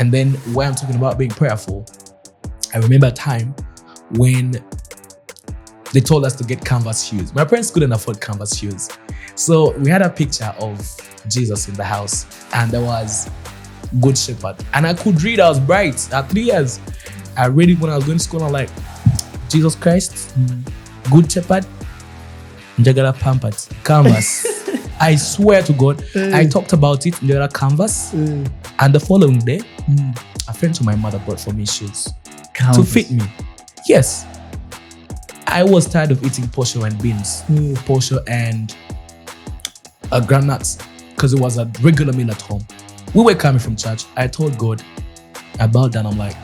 And then when I'm talking about being prayerful, I remember a time when they told us to get canvas shoes. My parents couldn't afford canvas shoes. So we had a picture of Jesus in the house, and there was Good Shepherd. And I could read, I was bright. At 3 years, I read it when I was going to school. I'm like, Jesus Christ, Good Shepherd, Njagala Pampered, canvas. I swear to God, I talked about it in the other canvas. And the following day, a friend to my mother bought for me shoes to fit me. Yes. I was tired of eating posho and beans, posho and granuts, because it was a regular meal at home. We were coming from church. I told God, I bowed down. I'm like,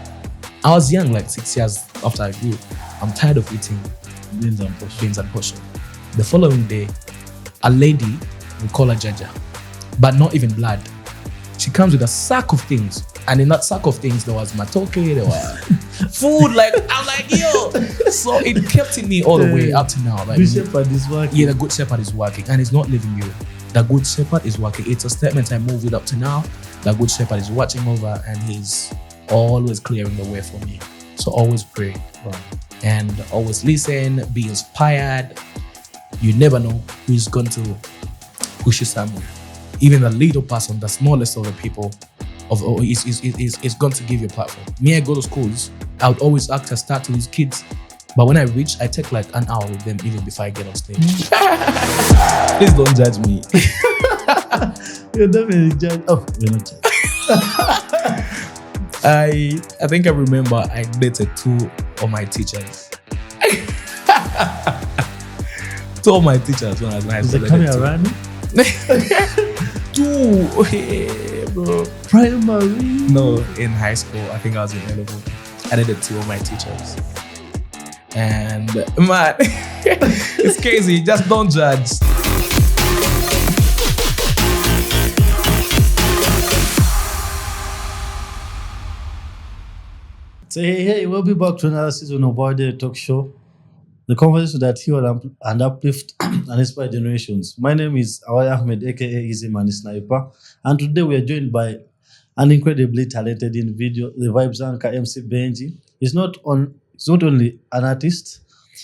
I was young, like 6 years after I grew. I'm tired of eating beans and posho. The following day, a lady, we call her Jaja, but not even blood. She comes with a sack of things. And in that sack of things, there was matoke, there was food. Like, I'm like, yo. So it kept in me all the way up to now. Like, Good Shepherd is working. Yeah, the Good Shepherd is working. And it's not leaving you. The Good Shepherd is working. It's a statement I move with up to now. The Good Shepherd is watching over and he's always clearing the way for me. So always pray. And always listen, be inspired. You never know who's going to push you somewhere. Even the little person, the smallest of the people, is going to give you a platform. Me, I go to schools, I would always act to start to these kids. But when I reach, I take like an hour with them even before I get on stage. Please don't judge me. You're definitely judged. Oh, you're not judged. I think I remember I dated 2 of my teachers. 2 of my teachers when I was in high school. Is it coming around? 2, hey, bro. Primary? No, in high school. I think I was in A-level. I dated 2 of my teachers. And man, it's crazy. Just don't judge. So hey, we'll be back to another season of Our Day Talk Show. The conversation that heal and uplift and inspire generations. My name is Awai Ahmed, aka Easy Money Sniper, and today we are joined by an incredibly talented individual, the Vibes Anchor MC Benjhi. He's not only an artist,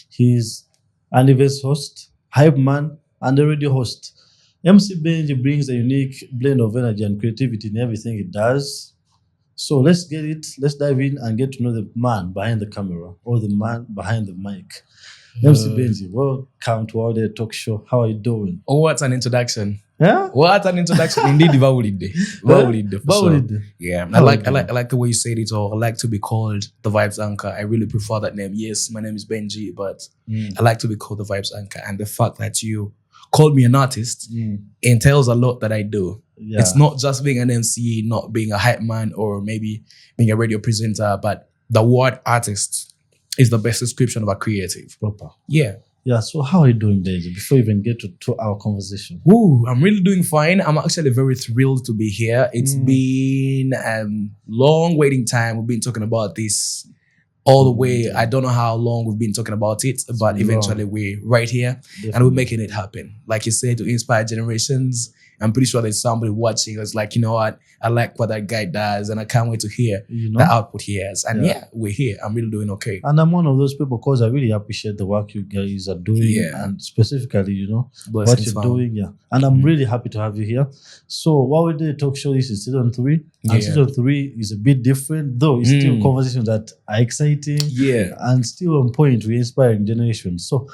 he's an event host, hype man, and a radio host. MC Benjhi brings a unique blend of energy and creativity in everything he does. So let's dive in and get to know the man behind the camera or the man behind the mic. MC Benjhi, welcome to Our Day Talk Show. How are you doing? Oh, what an introduction. Yeah? What an introduction. Indeed, Vawulide. Yeah, I like the way you said it all. I like to be called the Vibes Anchor. I really prefer that name. Yes, my name is Benjhi, but I like to be called the Vibes Anchor. And the fact that you called me an artist entails a lot that I do. Yeah. It's not just being an MC, not being a hype man, or maybe being a radio presenter, but the word artist is the best description of a creative. Proper. Yeah. Yeah, so how are you doing, Benjhi, before we even get to our conversation? Ooh, I'm really doing fine. I'm actually very thrilled to be here. It's been a long waiting time. We've been talking about this all the way. I don't know how long we've been talking about it, but eventually we're right here. Definitely. And we're making it happen. Like you said, to inspire generations. I'm pretty sure there's somebody watching that's like, you know what, I like what that guy does and I can't wait to hear the output he has. And yeah, we're here. I'm really doing okay. And I'm one of those people because I really appreciate the work you guys are doing and specifically, what you're doing. Yeah. And I'm really happy to have you here. So what we did talk show, this is season 3. And season 3 is a bit different, though it's still conversations that are exciting and still on point with inspiring generations. So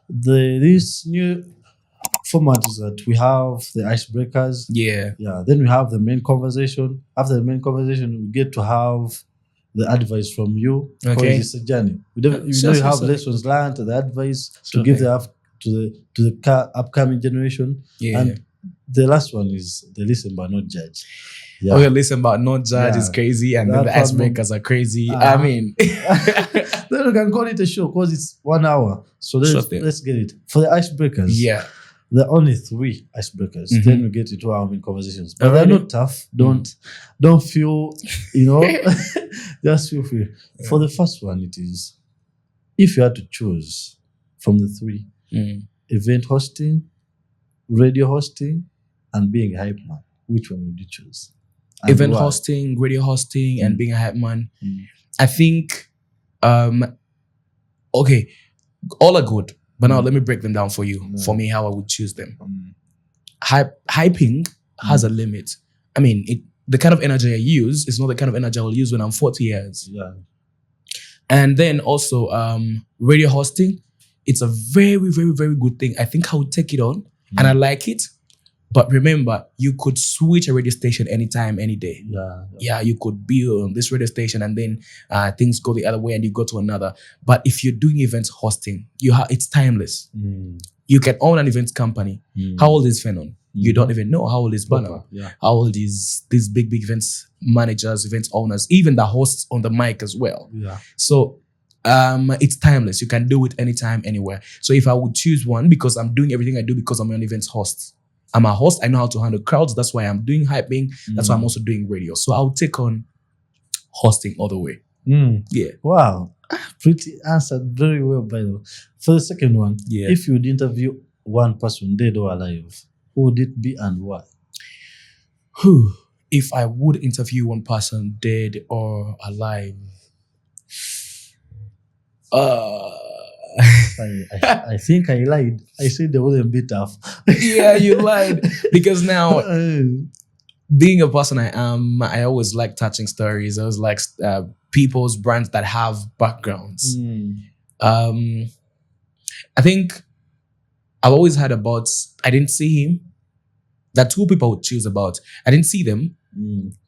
this new format is that we have the icebreakers. Yeah. Then we have the main conversation. After the main conversation, we get to have the advice from you. Okay. It's a journey. You have lessons learned, the advice to give to the upcoming generation. Yeah. And the last one is the listen but not judge. Yeah. Okay, listen but not judge is crazy, and then the icebreakers are crazy. I mean, then we can call it a show because it's 1 hour. So let's get it. For the icebreakers, there are only 3 icebreakers. Then we get into our main conversations. But they're not tough. Don't feel, just feel free. For the first one, it is, if you had to choose from the 3, event hosting, radio hosting, and being a hype man, which one would you choose? Event hosting, radio hosting, and being a hype man. I think, okay, all are good. But now let me break them down for you. For me, how I would choose them. Hyping has a limit. I mean, the kind of energy I use is not the kind of energy I will use when I'm 40 years. Yeah. And then also radio hosting, it's a very, very, very good thing. I think I would take it on and I like it. But remember, you could switch a radio station anytime, any day. Yeah, you could be on this radio station and then things go the other way and you go to another. But if you're doing events hosting, it's timeless. You can own an events company. How old is Fenon? You don't even know. How old is Banner? How old is these big events managers, events owners, even the hosts on the mic as well. So it's timeless. You can do it anytime, anywhere. So if I would choose one, because I'm doing everything I do because I'm an events host. I'm a host. I know how to handle crowds. That's why I'm doing hyping. That's why I'm also doing radio. So I'll take on hosting all the way. Yeah. Wow. Pretty answered very well, by the way. For the second one, if you would interview one person, dead or alive, who would it be and why? If I would interview one person, dead or alive, I think I lied. I said they wouldn't be tough. Yeah, you lied. Because now, being a person I am, I always like touching stories. I always like people's brands that have backgrounds. I think I've always heard about, I didn't see him. There are two people I would choose about. I didn't see them.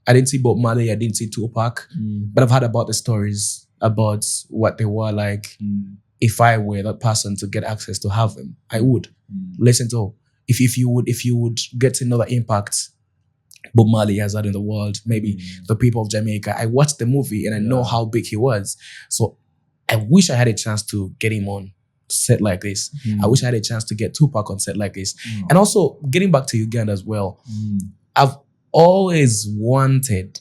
I didn't see Bob Marley. I didn't see Tupac. But I've heard about the stories, about what they were like. If I were that person to get access to have them, I would listen to. If you would get to know the impact Bob Marley has had in the world, maybe the people of Jamaica. I watched the movie and I know how big he was. So I wish I had a chance to get him on set like this. I wish I had a chance to get Tupac on set like this. And also getting back to Uganda as well. I've always wanted,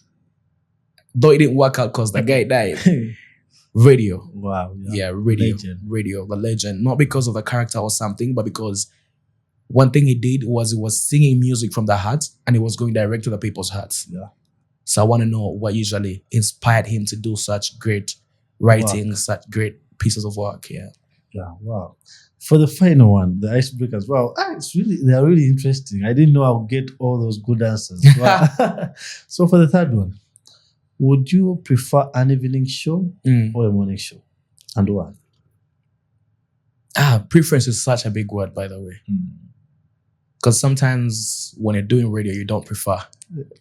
though it didn't work out because the guy died. Radio. Wow. Yeah, radio. Legend. Radio, the legend. Not because of the character or something, but because one thing he did was he was singing music from the heart and it was going direct to the people's hearts. So I want to know what usually inspired him to do such great writing, such great pieces of work. Yeah, wow. For the final one, the icebreakers, wow, they are really interesting. I didn't know I would get all those good answers. Wow. So for the third one, would you prefer an evening show or a morning show? And why? Preference is such a big word, by the way. Because sometimes when you're doing radio, you don't prefer.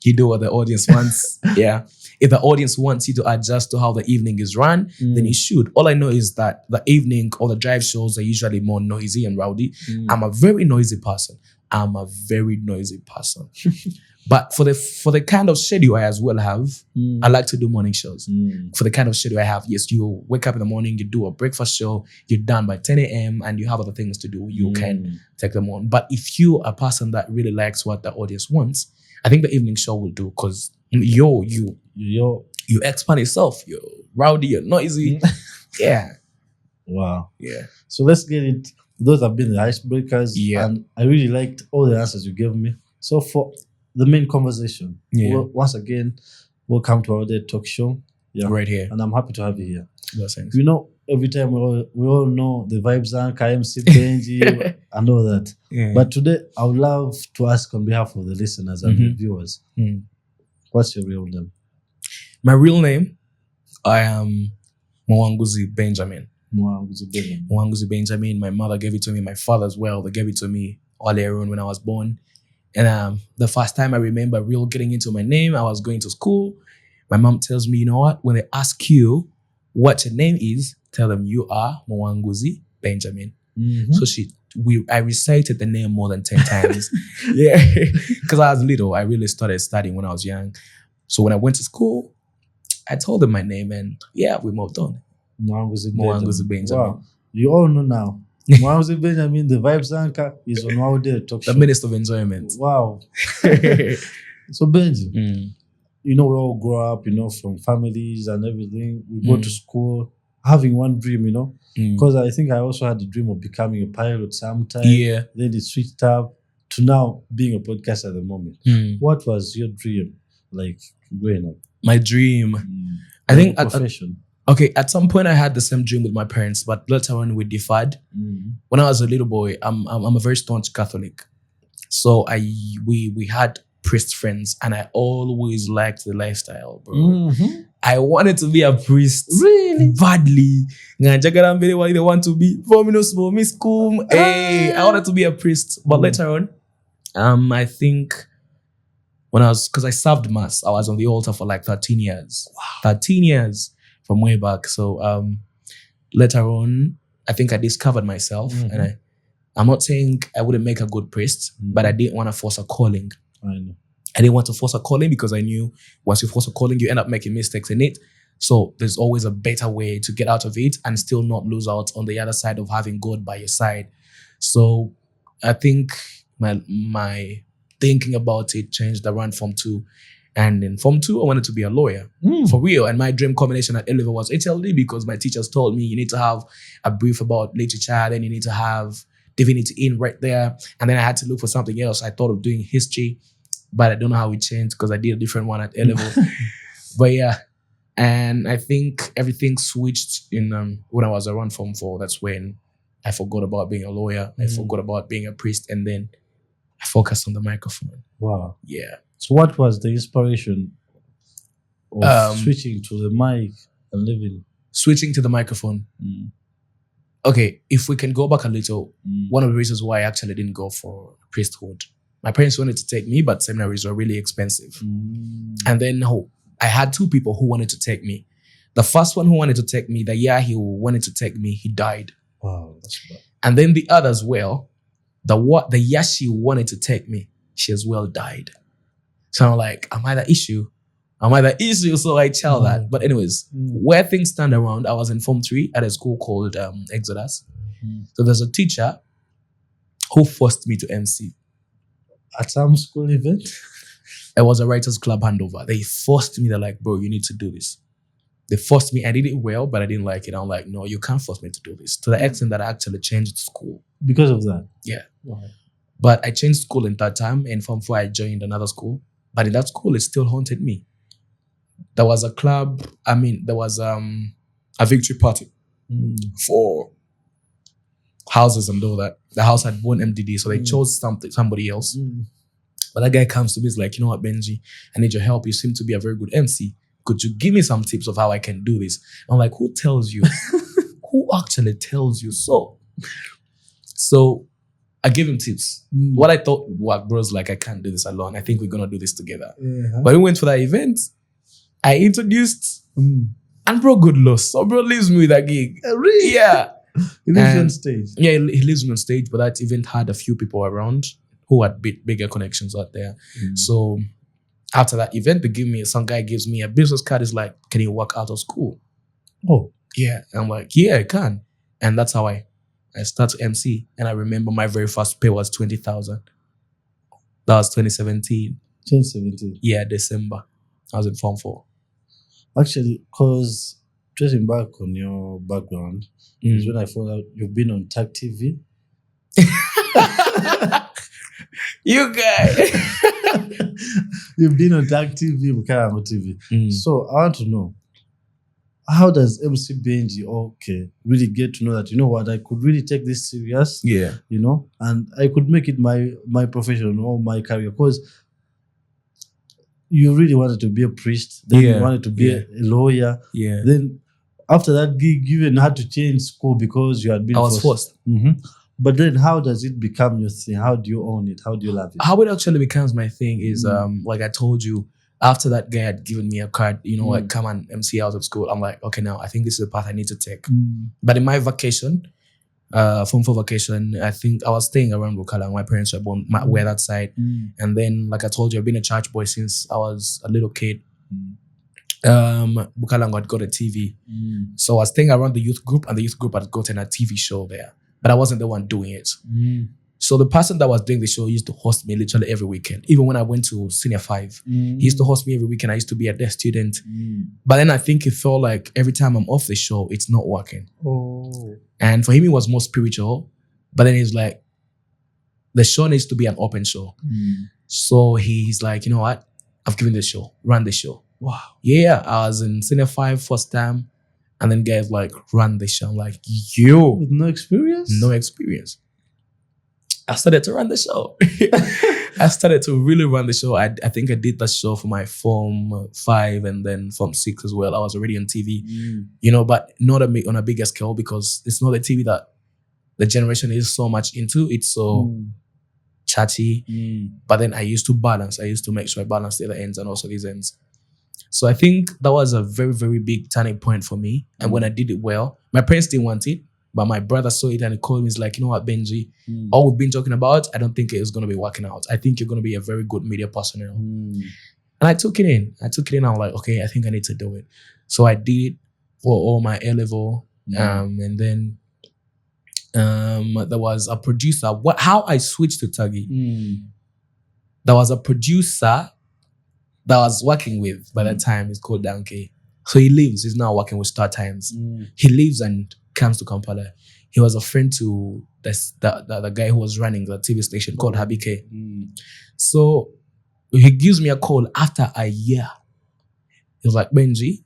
You do what the audience wants. If the audience wants you to adjust to how the evening is run, then you should. All I know is that the evening or the drive shows are usually more noisy and rowdy. I'm a very noisy person. But for the kind of schedule I as well have, I like to do morning shows. For the kind of schedule I have, yes, you wake up in the morning, you do a breakfast show, you're done by 10 a.m. and you have other things to do. You can take them on. But if you're a person that really likes what the audience wants, I think the evening show will do because you expand yourself. You're rowdy, you're noisy. Wow. Yeah. So let's get it. Those have been the icebreakers. And I really liked all the answers you gave me. So for the main conversation. Once again, welcome to our day talk show. Right here. And I'm happy to have you here. Thanks. You know, every time we all know the vibes anchor, MC Benjhi, and all that. But today, I would love to ask on behalf of the listeners and the viewers, what's your real name? My real name, I am Mwanguzi Benjamin. Mwanguzi Benjamin. My mother gave it to me. My father as well. They gave it to me earlier on when I was born. And the first time I remember real getting into my name, I was going to school. My mom tells me, you know what? When they ask you what your name is, tell them you are Mwanguzi Benjamin. So I recited the name more than 10 times. Because I was little. I really started studying when I was young. So when I went to school, I told them my name and we moved on. Mwanguzi Benjamin. Wow. You all know now. Mwanguzi Benjamin, the vibes anchor, is on our day talk show. The Minister of Enjoyment. Wow. So Benji, you know, we all grow up, you know, from families and everything. We go to school having one dream, you know, because I think I also had the dream of becoming a pilot sometime. Then it switched up to now being a podcaster at the moment. What was your dream like growing up? My dream. I think profession. At some point I had the same dream with my parents, but later on we differed. When I was a little boy, I'm a very staunch Catholic. So we had priest friends, and I always liked the lifestyle, bro. I wanted to be a priest really badly. They want to be I wanted to be a priest, but later on, I think because I served mass, I was on the altar for like 13 years. Wow. 13 years from way back. So later on, I think I discovered myself, and I'm not saying I wouldn't make a good priest, but I didn't want to force a calling. I know. I didn't want to force a calling because I knew once you force a calling, you end up making mistakes in it. So there's always a better way to get out of it and still not lose out on the other side of having God by your side. So I think my thinking about it changed around Form 2. And in Form 2, I wanted to be a lawyer. For real. And my dream combination at A-level was HLD because my teachers told me you need to have a brief about literature, then you need to have divinity in right there. And then I had to look for something else. I thought of doing history, but I don't know how it changed because I did a different one at A-level. But yeah, and I think everything switched in when I was around Form 4. That's when I forgot about being a lawyer. I forgot about being a priest, and then I focused on the microphone. Wow. Yeah. So what was the inspiration of switching to the mic and living? Switching to the microphone. Okay, if we can go back a little, one of the reasons why I actually didn't go for priesthood, my parents wanted to take me, but seminaries were really expensive. And then I had two people who wanted to take me. The first one who wanted to take me, the year he wanted to take me, he died. Wow, that's bad. And then the other as well, the year she wanted to take me, she as well died. So I'm like, am I the issue? Am I the issue? So I tell that. But anyways, where things stand around, I was in Form 3 at a school called Exodus. So there's a teacher who forced me to MC. At some school event? It was a writers club handover. They forced me. They're like, bro, you need to do this. They forced me. I did it well, but I didn't like it. I'm like, no, you can't force me to do this. To the extent that I actually changed school. Because of that? Yeah. Wow. But I changed school in that time. In Form 4, I joined another school. But in that school, it still haunted me. There was a club. There was a victory party for houses and all that. The house had one MDD, so they chose somebody else. But that guy comes to me, he's like, you know what, Benjhi, I need your help. You seem to be a very good MC. Could you give me some tips of how I can do this? I'm like, who tells you? Who actually tells you so? So I gave him tips. What I thought, bro's like, I can't do this alone. I think we're going to do this together. But we went for that event. I introduced, and bro, good loss. So bro leaves me with a gig. Really? Yeah. He lives on stage. Yeah, he lives on stage, but that event had a few people around who had bigger connections out there. So after that event, some guy gives me a business card. He's like, can you work out of school? Oh. Yeah. I'm like, yeah, I can. And that's how I started MC. And I remember my very first pay was 20,000. That was 2017. 2017? Yeah, December. I was in Form 4. Actually, because tracing back on your background is when I found out you've been on Tag TV. You guys. You've been on Tag TV, Bukarango TV. So I want to know, how does MC Benjhi really get to know that, you know what, I could really take this serious, you know, and I could make it my profession or my career? Because you really wanted to be a priest, then you wanted to be a lawyer. Yeah. Then after that gig, you even had to change school because you had been forced. But then how does it become your thing? How do you own it? How do you love it? How it actually becomes my thing is, like I told you, after that guy had given me a card, you know, like come and MC out of school, I'm like, okay, now I think this is the path I need to take. But in my vacation, Form 4 vacation, I think I was staying around Bukala. My parents were that side. And then, like I told you, I've been a church boy since I was a little kid. Bukala had got a TV. So I was staying around the youth group, and the youth group had gotten a TV show there. But I wasn't the one doing it. So the person that was doing the show used to host me literally every weekend. Even when I went to Senior 5, he used to host me every weekend. I used to be a deaf student. But then I think it felt like every time I'm off the show, it's not working. And for him, it was more spiritual. But then he's like, the show needs to be an open show. So he's like, you know what? I've given the show, run the show. Wow. Yeah, I was in Senior 5 first time, and then guys like run the show. I'm like, yo. With no experience? No experience. I started to run the show. I started to really run the show. I think I did the show for my Form 5 and then Form 6 as well. I was already on TV, but not on a bigger scale because it's not a TV that the generation is so much into. It's so chatty. But then I used to balance. I used to make sure I balance the other ends and also these ends. So I think that was a very, very big turning point for me. And when I did it well, my parents didn't want it. But my brother saw it and he called me. He's like, you know what, Benjhi, all we've been talking about, I don't think it is going to be working out. I think you're going to be a very good media personnel. And I took it in. I was like, okay, I think I need to do it. So I did it for all my A-level. And then there was a producer. How I switched to Tuggy. There was a producer that I was working with by that time. It's called Donkey. So he's now working with Star Times. He lives and comes to Kampala. He was a friend to the guy who was running the TV station called Habike. So he gives me a call after a year. He was like, Benjhi,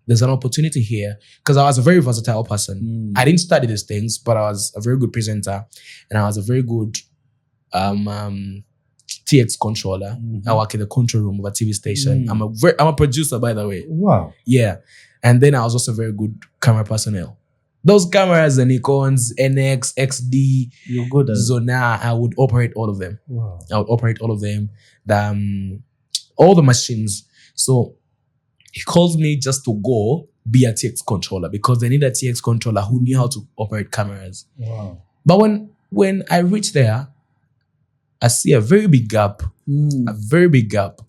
there's an opportunity here. Because I was a very versatile person. I didn't study these things, but I was a very good presenter and I was a very good TX controller. I work in the control room of a TV station. I'm a producer, by the way. Wow. Yeah. And then I was also very good camera personnel. Those cameras, the Nikons, NX, XD, you're good at Zona, I would operate all of them. Wow. I would operate all of them. All the machines. So he calls me just to go be a TX controller because they need a TX controller who knew how to operate cameras. Wow. But when I reach there, I see a very big gap. A very big gap.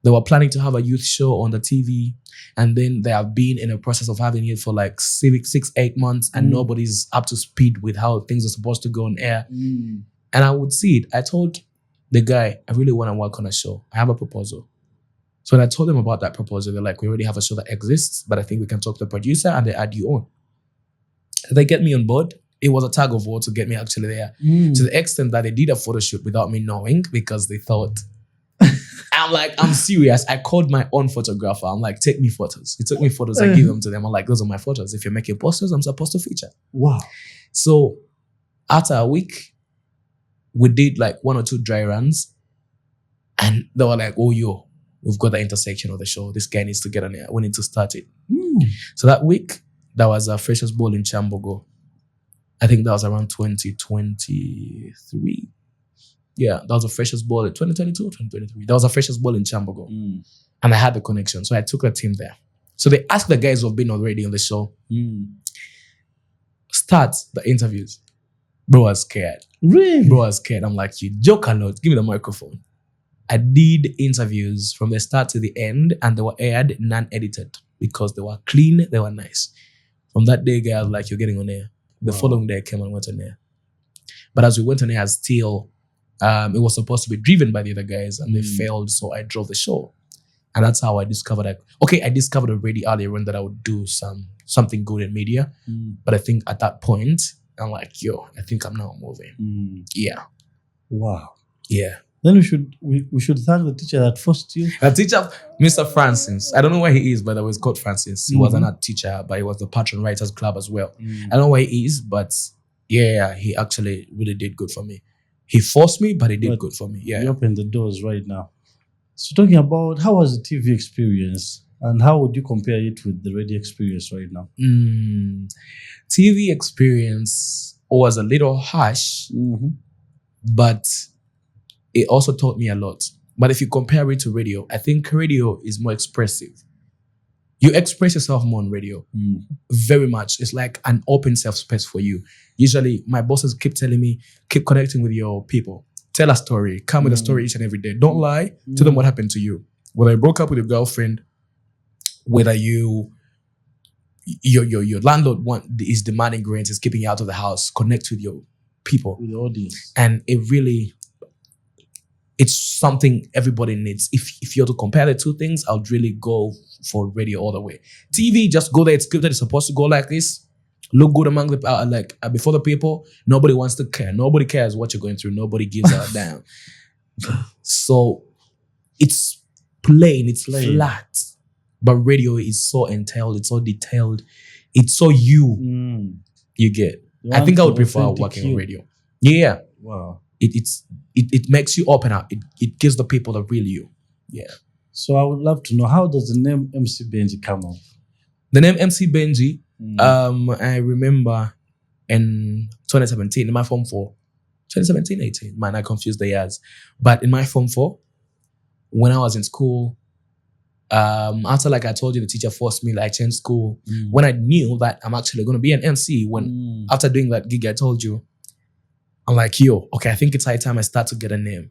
They were planning to have a youth show on the TV, and then they have been in a process of having it for like 6-8 months, and nobody's up to speed with how things are supposed to go on air. And I would see it. I told the guy, I really want to work on a show. I have a proposal. So when I told them about that proposal, they're like, we already have a show that exists, but I think we can talk to the producer and they add you on. They get me on board. It was a tug of war to get me actually there. To the extent that they did a photo shoot without me knowing because they thought, I'm like, I'm serious. I called my own photographer. I'm like, take me photos. He took me photos. I give them to them. I'm like, those are my photos. If you're making posters, I'm supposed to feature. Wow. So after a week, we did like 1 or 2 dry runs. And they were like, oh, yo, we've got the intersection of the show. This guy needs to get on there. We need to start it. So that week, there was a Freshers Ball in Chambogo. I think that was around 2023. Yeah, that was a Freshers Ball in 2022 or 2023. That was a Freshers Ball in Chambogo. And I had the connection. So I took the team there. So they asked the guys who have been already on the show, start the interviews. Bro was scared. Really? Bro was scared. I'm like, you joke a lot. Give me the microphone. I did interviews from the start to the end and they were aired non-edited because they were clean, they were nice. From that day, guy, I was like, you're getting on air. The following day I came and went on air. But as we went on air, still, it was supposed to be driven by the other guys and they failed, so I drove the show. And that's how I discovered I discovered already earlier on that I would do something good in media. But I think at that point, I'm like, yo, I think I'm now moving. Yeah. Wow. Yeah. Then we should thank the teacher that forced you. The teacher, Mr. Francis. I don't know where he is, but I was called Francis. He was an art teacher, but he was the Patron Writers Club as well. I don't know where he is, but yeah, he actually really did good for me. He forced me, but he did good for me. Yeah. You opened the doors right now. So talking about how was the TV experience and how would you compare it with the radio experience right now? TV experience was a little harsh, but it also taught me a lot. But if you compare it to radio, I think radio is more expressive. You express yourself more on radio. Very much. It's like an open safe space for you. Usually, my bosses keep telling me, keep connecting with your people. Tell a story. Come with a story each and every day. Don't lie. Tell them what happened to you. Whether you broke up with your girlfriend, whether your landlord is demanding rent, is keeping you out of the house, connect with your people. With the audience. And it's something everybody needs. If you're to compare the two things, I would really go for radio all the way. TV, just go there. It's scripted. It's supposed to go like this. Look good among the before the people. Nobody wants to care. Nobody cares what you're going through. Nobody gives a damn. So it's plain, it's flat. But radio is so entailed, it's so detailed, it's so you. You get. I think I would prefer working on radio. Yeah. Wow. It makes you open up. It gives the people the real you. Yeah. So I would love to know, how does the name MC Benjhi come up? The name MC Benjhi, I remember in 2017, in my Form 4, 2017, 18, man, I confused the years. But in my Form 4, when I was in school, after, like I told you, the teacher forced me, like, I changed school. When I knew that I'm actually going to be an MC, after doing that gig I told you, I'm like, yo, okay, I think it's high time I start to get a name.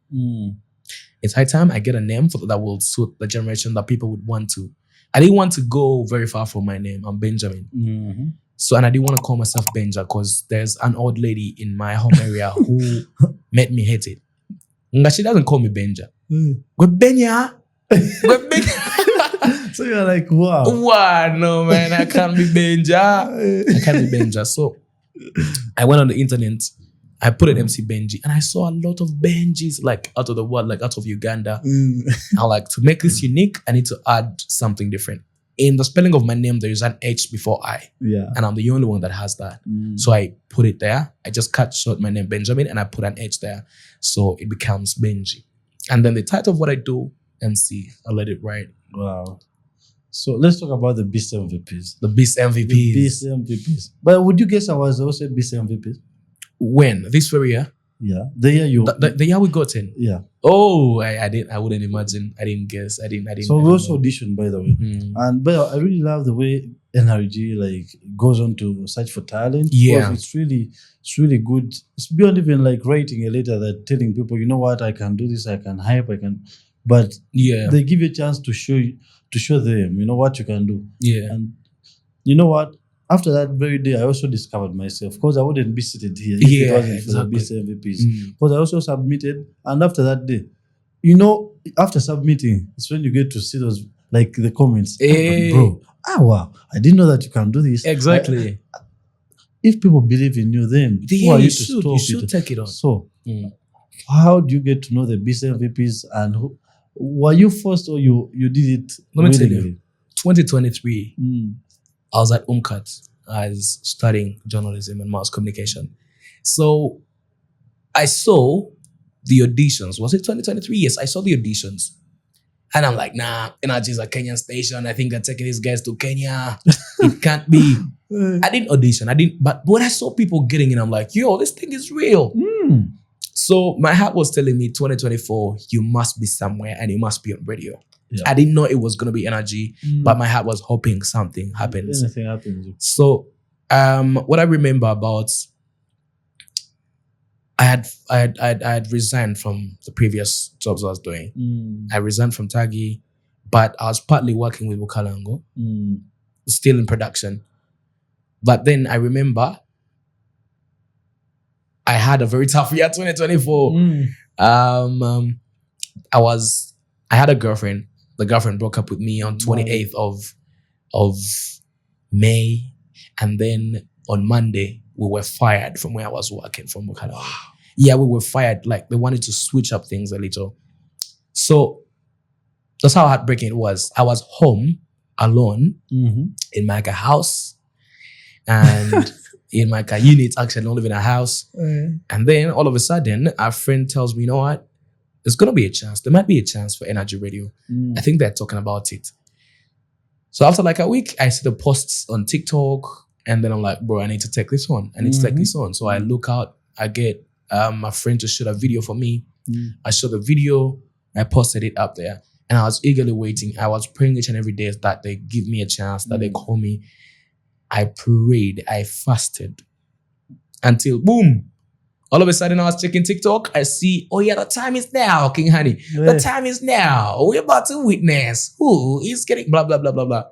It's high time I get a name that will suit the generation that people would want to. I didn't want to go very far from my name. I'm Benjamin. So, and I didn't want to call myself Benja because there's an old lady in my home area who made me hate it. And she doesn't call me Benja. But Benya. So you're like, wow. Wow, no, man, I can't be Benja. I can't be Benja. So I went on the internet. I put an MC Benjhi and I saw a lot of Benjis, like, out of the world, like out of Uganda. I like, to make this unique, I need to add something different. In the spelling of my name, there is an H before I. Yeah. And I'm the only one that has that. So I put it there. I just cut short my name, Benjamin, and I put an H there. So it becomes Benjhi. And then the title of what I do, MC, I let it write. Wow. So let's talk about the Beast MVPs. The Beast MVPs. The Beast MVPs. But would you guess I was also Beast MVPs? When? This very year? Yeah. The year you... The year we got in? Yeah. Oh, I wouldn't imagine. I didn't guess. I didn't. So we also auditioned, by the way. But I really love the way NRG, like, goes on to search for talent. Yeah. It's really good. It's beyond even like writing a letter that telling people, you know what, I can do this, I can hype, I can... But they give you a chance to show them, you know, what you can do. Yeah. And you know what? After that very day, I also discovered myself, because I wouldn't be seated here if it wasn't for the Beast MVPs. Because I also submitted, and after that day, you know, after submitting, it's when you get to see those, like, the comments. Hey. Bro, wow, I didn't know that you can do this. Exactly. If people believe in you, then who are you to stop you should take it on. So, how do you get to know the Beast MVPs, and were you forced, or you did it? Let me tell you, 2023, I was at UMCAT. I was studying journalism and mass communication. So I saw the auditions. Was it 2023? Yes, I saw the auditions. And I'm like, nah, NRG is a Kenyan station. I think they're taking these guys to Kenya. It can't be. I didn't audition. But when I saw people getting in, I'm like, yo, this thing is real. So my heart was telling me, 2024, you must be somewhere and you must be on radio. Yeah. I didn't know it was going to be NRG, but my heart was hoping something happens. Anything happens. So what I remember about, I had resigned from the previous jobs I was doing. I resigned from Tagi, but I was partly working with Bukalango, still in production. But then I remember I had a very tough year, 2024. I had a girlfriend. The girlfriend broke up with me on 28th of May. And then on Monday, we were fired from where I was working, from Bukalango. Wow. Yeah, we were fired. Like, they wanted to switch up things a little. So that's how heartbreaking it was. I was home alone in my house. And in my unit, actually, not living in a house. And then all of a sudden, our friend tells me, you know what? There's going to be a chance. There might be a chance for NRG Radio. I think they're talking about it. So after like a week, I see the posts on TikTok. And then I'm like, bro, I need to take this on. I need to take this on. So I look out. I get my friend to shoot a video for me. I shot the video. I posted it up there. And I was eagerly waiting. I was praying each and every day that they give me a chance, that they call me. I prayed. I fasted. Until, boom. All of a sudden, I was checking TikTok. I see, oh yeah, the time is now, King Honey. Yeah. The time is now. We're about to witness who is getting blah, blah, blah, blah, blah.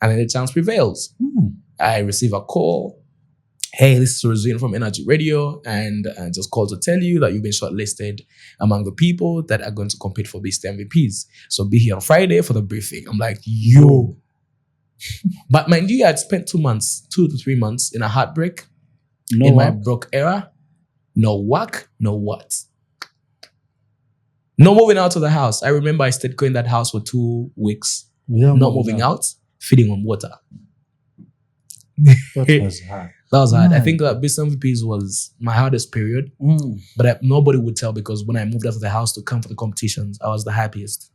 And then the chance prevails. I receive a call. Hey, this is Rosine from NRG Radio. And I just called to tell you that you've been shortlisted among the people that are going to compete for Beast MVPs. So be here on Friday for the briefing. I'm like, yo. But mind you, I had spent 2 to 3 months in a heartbreak. My broke era. No work, no what. No moving out of the house. I remember I stayed in that house for 2 weeks. Not moving out, feeding on water. That was hard. That was hard. I think that Best MVPs was my hardest period. But nobody would tell because when I moved out of the house to come for the competitions, I was the happiest.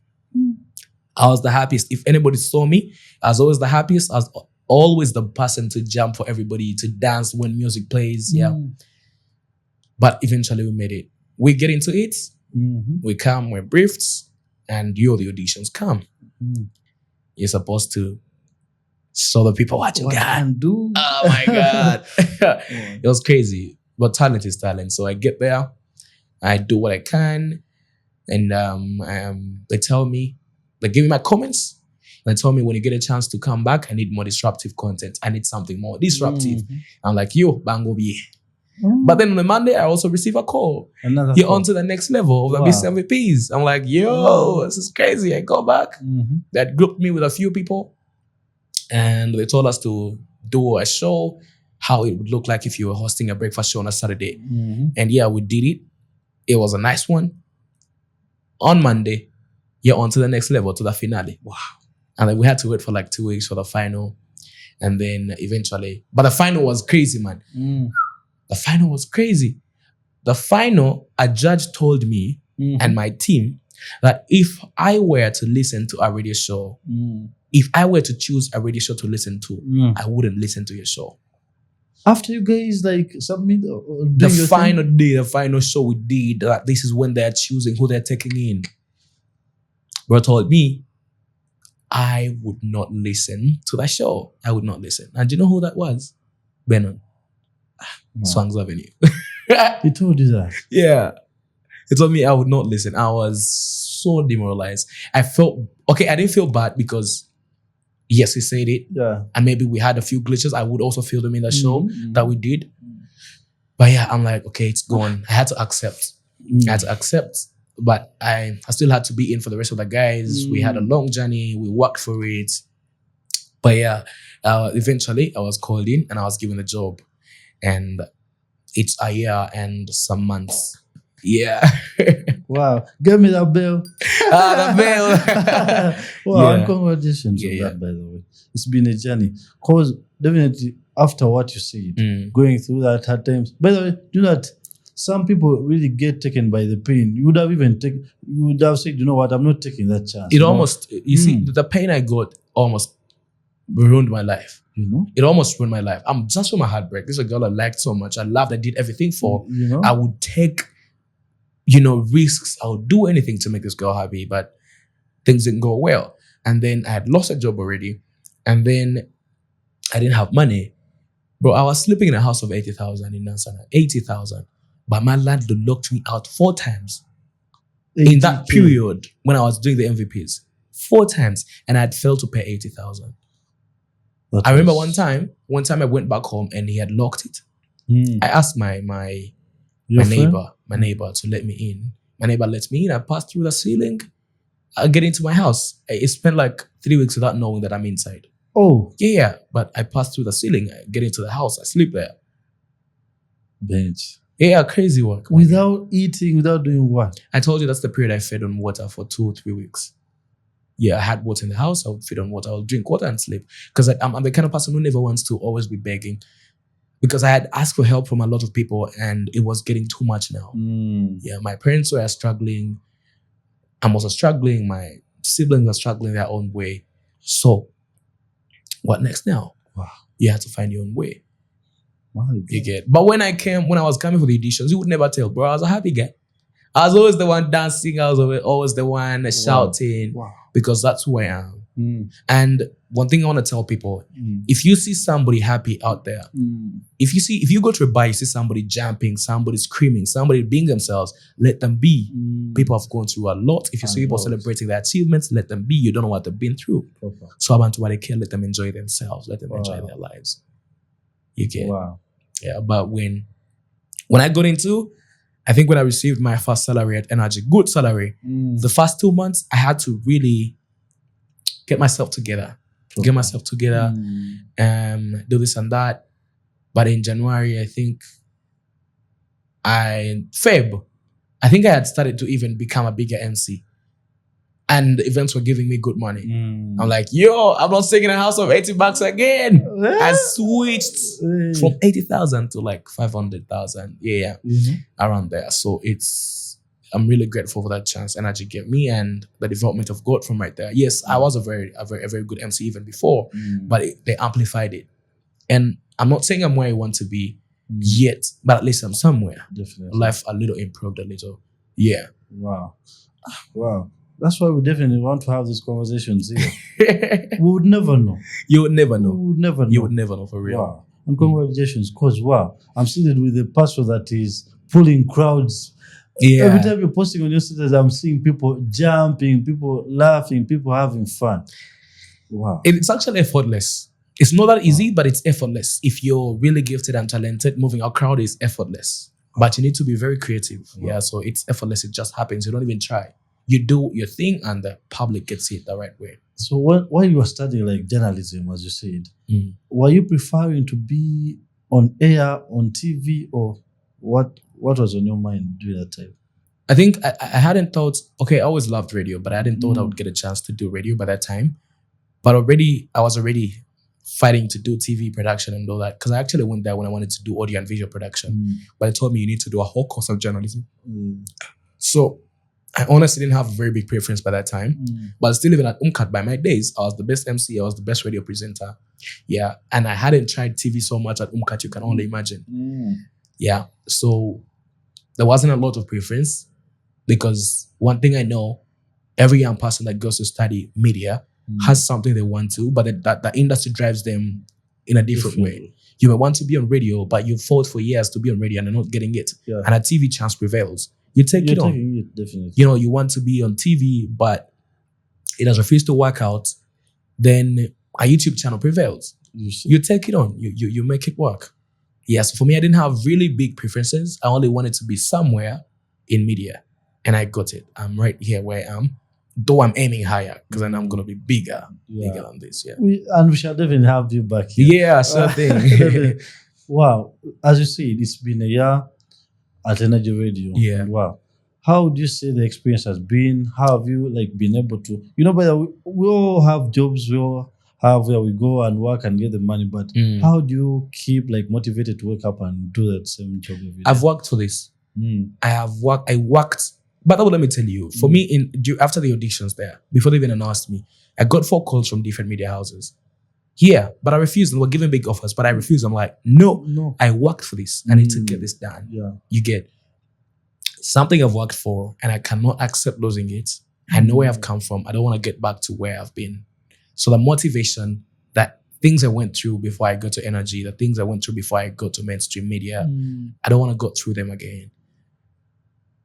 I was the happiest. If anybody saw me, I was always the happiest. I was always the person to jump for everybody, to dance when music plays. Yeah. But eventually we made it. We get into it. We come, we're briefed, and the auditions come. You're supposed to show the people what you got. Do. Oh my God. It was crazy. But talent is talent. So I get there, I do what I can, and they tell me, they give me my comments, and they tell me when you get a chance to come back, I need more disruptive content. I need something more disruptive. I'm like, yo, Bango B. But then on the Monday, I also receive a call. You're on to the next level of the Best MVPs. I'm like, yo, this is crazy. I go back. That grouped me with a few people. And they told us to do a show, how it would look like if you were hosting a breakfast show on a Saturday. And yeah, we did it. It was a nice one. On Monday, you're on to the next level, to the finale. Wow. And then we had to wait for like 2 weeks for the final. And then eventually, but the final was crazy, man. The final was crazy. The final, a judge told me and my team that if I were to listen to a radio show, if I were to choose a radio show to listen to, I wouldn't listen to your show. After you guys like submit the final day, the final show we did, that this is when they're choosing who they're taking in. Bro told me I would not listen to that show. I would not listen. And do you know who that was? Benon. Swangs Avenue. He told you that? Yeah. He told me I would not listen. I was so demoralized. I felt, okay, I didn't feel bad because, yes, he said it. Yeah. And maybe we had a few glitches. I would also feel them in the show that we did. But yeah, I'm like, okay, it's gone. I had to accept. I had to accept. But I still had to be in for the rest of the guys. We had a long journey. We worked for it. But yeah, eventually I was called in and I was given a job. And it's a year and some months. Yeah. Wow. Give me that bell. The bell. Wow, and congratulations on that, by the way. It's been a journey. Because definitely after what you said, going through that hard times. By the way, do that. Some people really get taken by the pain. You would have said, you know what, I'm not taking that chance. It almost, you see, the pain I got almost ruined my life. You know? It almost ruined my life. I'm just for my heartbreak. This is a girl I liked so much. I loved, I did everything for. You know? I would take, risks. I would do anything to make this girl happy, but things didn't go well. And then I had lost a job already. And then I didn't have money. Bro, I was sleeping in a house of 80,000 in Nansana. 80,000. But my landlord locked me out 4 times. In that period when I was doing the MVPs. 4 times. And I had failed to pay 80,000. I remember one time I went back home and he had locked it. I asked my neighbor to let me in. My neighbor lets me in. I passed through the ceiling. I get into my house. I spent like 3 weeks without knowing that I'm inside. Oh. Yeah. But I passed through the ceiling. I get into the house. I sleep there. Bench. Yeah, crazy work. Without eating, without doing what? I told you that's the period I fed on water for 2 or 3 weeks. Yeah, I had water in the house. I would feed on water. I would drink water and sleep. Because I'm the kind of person who never wants to always be begging. Because I had asked for help from a lot of people and it was getting too much now. Yeah, my parents were struggling. I'm also struggling. My siblings are struggling their own way. So, what next now? Wow. You have to find your own way. Wow, you get. But when I was coming for the auditions, you would never tell, bro. I was a happy guy. I was always the one dancing. I was always the one shouting. Wow. Because that's who I am. And one thing I want to tell people, if you see somebody happy out there, if you go to a bar, you see somebody jumping, somebody screaming, somebody being themselves, let them be. People have gone through a lot. If you see people celebrating their achievements, let them be. You don't know what they've been through. So about what they care, let them enjoy themselves. Let them enjoy their lives. You get. Wow. Yeah, but when I got into, I think when I received my first salary at NRG, good salary, the first 2 months, I had to really get myself together. Do this and that. But in January, I think Feb, I think I had started to even become a bigger MC. And the events were giving me good money. I'm like, yo, I'm not singing a house of $80 again. I switched from 80,000 to like 500,000. Yeah, around there. So I'm really grateful for that chance NRG gave me and the development of God from right there. Yes, I was a very good MC even before, but they amplified it. And I'm not saying I'm where I want to be yet, but at least I'm somewhere. Definitely. Life a little improved a little. Yeah. Wow. That's why we definitely want to have these conversations here. We would never know. You would never know. We would never know. You would never know, for real. Wow. And congratulations, because I'm seated with a pastor that is pulling crowds. Yeah. Every time you're posting on your status, I'm seeing people jumping, people laughing, people having fun. Wow. It's actually effortless. It's not that easy, but it's effortless. If you're really gifted and talented, moving a crowd is effortless. But you need to be very creative. Yeah, so it's effortless. It just happens. You don't even try. You do your thing and the public gets it the right way. So while you were studying like journalism, as you said, were you preferring to be on air, on TV, or what was on your mind during that time? I think I hadn't thought, I always loved radio, but I hadn't thought I would get a chance to do radio by that time. But I was already fighting to do TV production and all that, because I actually went there when I wanted to do audio and visual production. But they told me you need to do a whole course of journalism. So I honestly didn't have a very big preference by that time, but still living at Unpack by my days, I was the best MC, I was the best radio presenter. Yeah, and I hadn't tried TV so much at Unpack, you can only imagine. Yeah, so there wasn't a lot of preference, because one thing I know, every young person that goes to study media has something they want to, but the industry drives them in a different way. You may want to be on radio, but you fought for years to be on radio and you're not getting it. Yeah. And a TV chance prevails. You're taking it, definitely. You want to be on TV, but it has refused to work out. Then a YouTube channel prevails. You take it on. You make it work. Yeah, so for me, I didn't have really big preferences. I only wanted to be somewhere in media. And I got it. I'm right here where I am. Though I'm aiming higher, because then I'm going to be bigger than this. Yeah. We shall definitely have you back here. Yeah, sure thing. Wow. As you see, it's been a year at NRG Radio. Yeah. Wow. How would you say the experience has been? How have you been able to, we all have jobs, we all have where we go and work and get the money, but how do you keep motivated to wake up and do that same job every day? I've worked for this. I worked, but let me tell you, for me, after the auditions there, before they even announced me, I got 4 calls from different media houses. Yeah, but I refused. They were giving big offers, but I refused. I'm like, no, I worked for this. I need to get this done. Yeah. You get something I've worked for, and I cannot accept losing it. I know where I've come from. I don't want to get back to where I've been. So the motivation, that things I went through before I got to NRG, the things I went through before I got to mainstream media, I don't want to go through them again.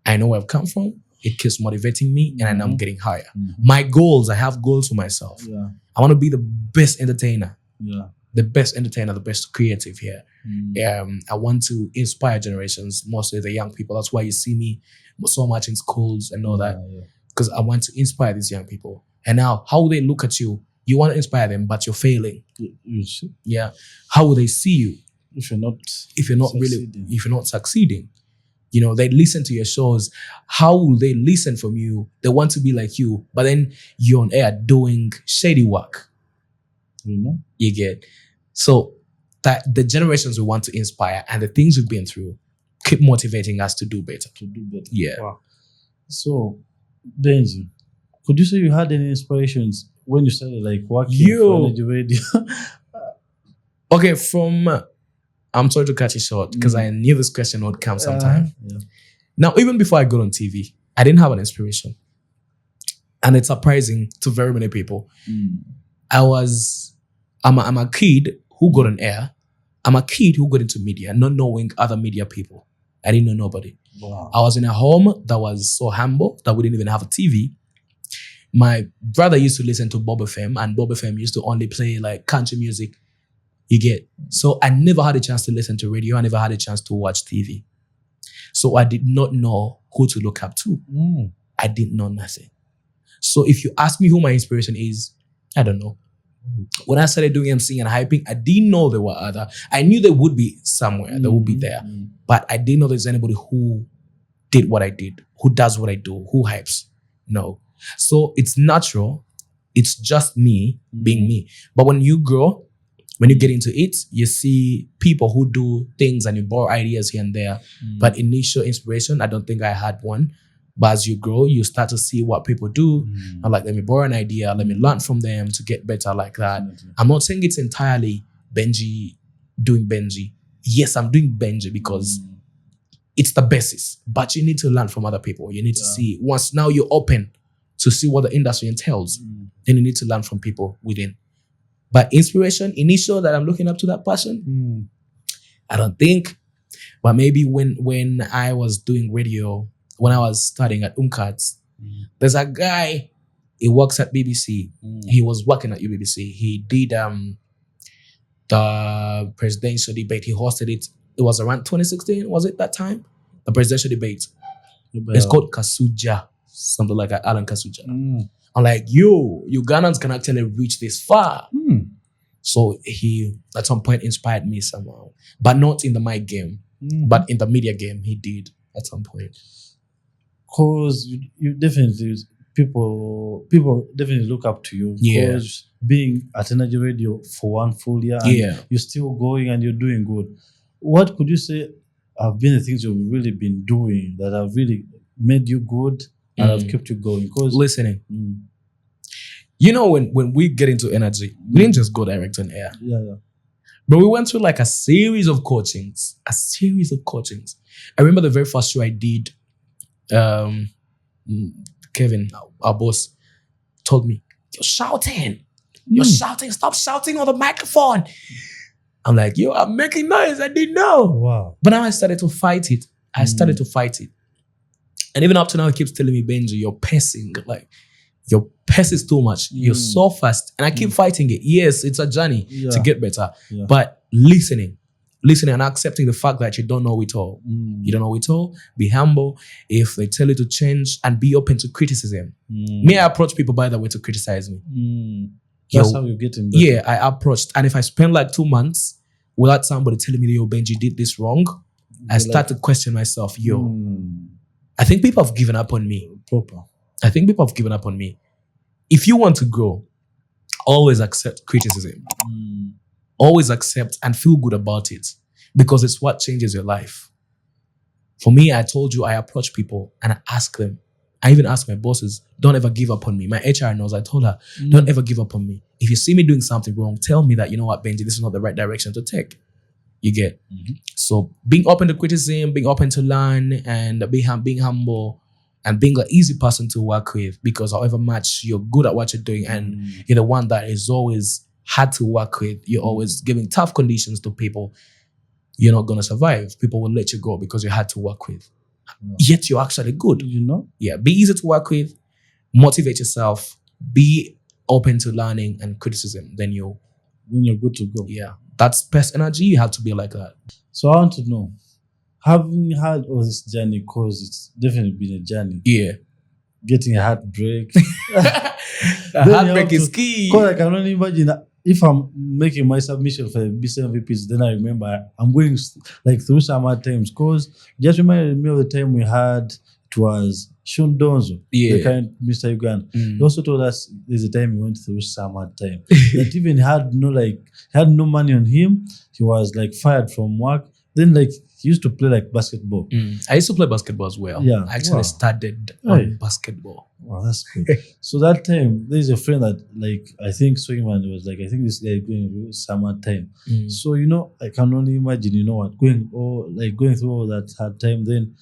I know where I've come from. It keeps motivating me, and I know I'm getting higher. My goals, I have goals for myself. Yeah. I want to be the best entertainer. Yeah. The best entertainer, the best creative here. I want to inspire generations, mostly the young people. That's why you see me so much in schools and all that. Because I want to inspire these young people. And now, how will they look at you? You want to inspire them, but you're failing. Yeah. How will they see you? If you're not succeeding. They listen to your shows. How will they listen from you? They want to be like you, but then you're on air doing shady work. You get. So that the generations we want to inspire and the things we've been through keep motivating us to do better. Yeah. Wow. So, Benjhi, could you say you had any inspirations when you started working for NRG Radio? Okay, I'm sorry to cut you short, because I knew this question would come sometime. Now, even before I got on TV, I didn't have an inspiration. And it's surprising to very many people. I'm a kid who got on air. I'm a kid who got into media, not knowing other media people. I didn't know nobody. Wow. I was in a home that was so humble that we didn't even have a TV. My brother used to listen to Bob FM, and Bob FM used to only play country music. You get. So I never had a chance to listen to radio. I never had a chance to watch TV. So I did not know who to look up to. I didn't know nothing. So if you ask me who my inspiration is, I don't know. When I started doing MCing and hyping, I didn't know there were other. I knew there would be somewhere. They would be there. But I didn't know there's anybody who did what I did, who does what I do, who hypes. No. So it's natural. It's just me being me. But when you grow, when you get into it, you see people who do things and you borrow ideas here and there. But initial inspiration, I don't think I had one. But as you grow, you start to see what people do. I'm like, let me borrow an idea. Let me learn from them to get better like that. I'm not saying it's entirely Benjhi doing Benjhi. Yes, I'm doing Benjhi because it's the basis. But you need to learn from other people. You need to see, once now you're open to see what the industry entails, then you need to learn from people within. But inspiration, initial that I'm looking up to that person, I don't think. But maybe when I was doing radio, when I was studying at UMCAT, there's a guy, he works at BBC. He was working at UBBC. He did the presidential debate. He hosted it. It was around 2016, was it that time? The presidential debate. It's called Kasuja, something like that, Alan Kasuja. I'm like, yo, Ugandans can actually reach this far. So he, at some point, inspired me somehow. But not in the mic game, but in the media game, he did at some point. Because you definitely, people definitely look up to you. Because being at NRG Radio for one full year, and you're still going and you're doing good. What could you say have been the things you've really been doing that have really made you good and have kept you going? Because listening. You know, when we get into NRG, we didn't just go direct on air. But we went through like a series of coachings. I remember the very first show I did, Kevin, our boss, told me, you're shouting. Stop shouting on the microphone. I'm like, yo, I'm making noise. I didn't know. Wow. But now I started to fight it. And even up to now, he keeps telling me, Benjhi, you're pacing. Like, your pace is too much. You're so fast. And I keep fighting it. Yes, it's a journey to get better. But listening and accepting the fact that you don't know it all. You don't know it all. Be humble. If they tell you to change, and be open to criticism. Me, I approach people, by the way, to criticize me. That's how you get in better. Yeah, I approached. And if I spend like 2 months without somebody telling me, yo, Benjhi did this wrong, I start to question myself, I think people have given up on me. I think people have given up on me. If you want to grow, always accept criticism. Always accept and feel good about it, because it's what changes your life. For me, I told you, I approach people and I ask them. I even ask my bosses, don't ever give up on me. My HR knows, I told her, don't ever give up on me. If you see me doing something wrong, tell me that, you know what, Benjhi, this is not the right direction to take. You get? So being open to criticism, being open to learn, and being humble, and being an easy person to work with, because however much you're good at what you're doing and you're the one that is always hard to work with, you're always giving tough conditions to people, you're not going to survive. People will let you go because you're hard to work with. Yet you're actually good. Yeah, be easy to work with, motivate yourself, be open to learning and criticism, then you're good to go. Yeah, that's best energy. You have to be like that. So I want to know, having had all this journey, because it's definitely been a journey. Yeah. Getting a heartbreak. Heartbreak is key. Because I can only imagine that if I'm making my submission for the BCMVPs, then I remember I'm going like through some hard times. Because just reminded me of the time we had, it was Shun Donzo, the current Mr. Uganda. He also told us there's a time he went through some hard time. That even had no money on him. He was like fired from work. Then like he used to play like basketball. I used to play basketball as well. Yeah. I actually started on basketball. Wow, that's good. So that time, there's a friend that like, I think saw him and was like, I think this guy is going through summer time. So, I can only imagine, going through all that hard time, then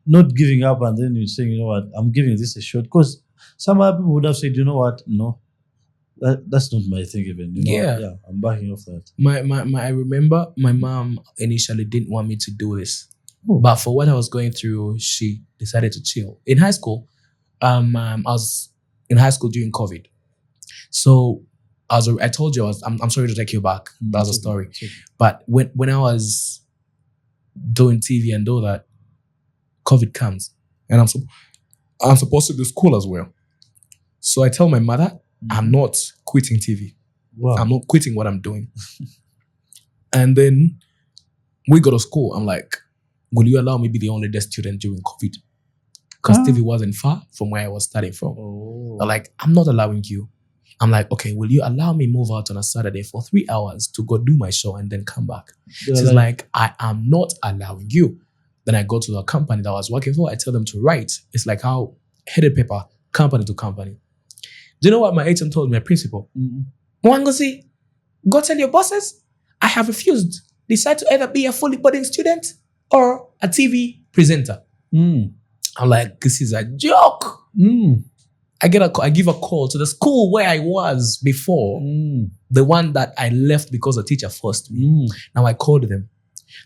not giving up, and then you're saying, I'm giving this a shot. Because some other people would have said, no, that's not my thing even. I'm backing off that. I remember my mom initially didn't want me to do this. But for what I was going through, she decided to chill. In high school, I was in high school during COVID. So I told you, I'm sorry to take you back. That's a story. But when I was doing TV and all that, COVID comes. And I'm supposed to do school as well. So I tell my mother, I'm not quitting TV. Wow. I'm not quitting what I'm doing. And then we go to school. I'm like, will you allow me be the only desk student during COVID? Because TV wasn't far from where I was studying from. They're like, I'm not allowing you. I'm like, okay, will you allow me move out on a Saturday for 3 hours to go do my show and then come back? She's like, I am not allowing you. Then I go to the company that I was working for. I tell them to write. It's like how headed paper, company to company. Do you know what my HM told me, my principal? Mwangozi, go tell your bosses, I have refused. Decide to either be a fully boarding student or a TV presenter. I'm like, this is a joke. I give a call to the school where I was before, the one that I left because a teacher forced me. Now I called them.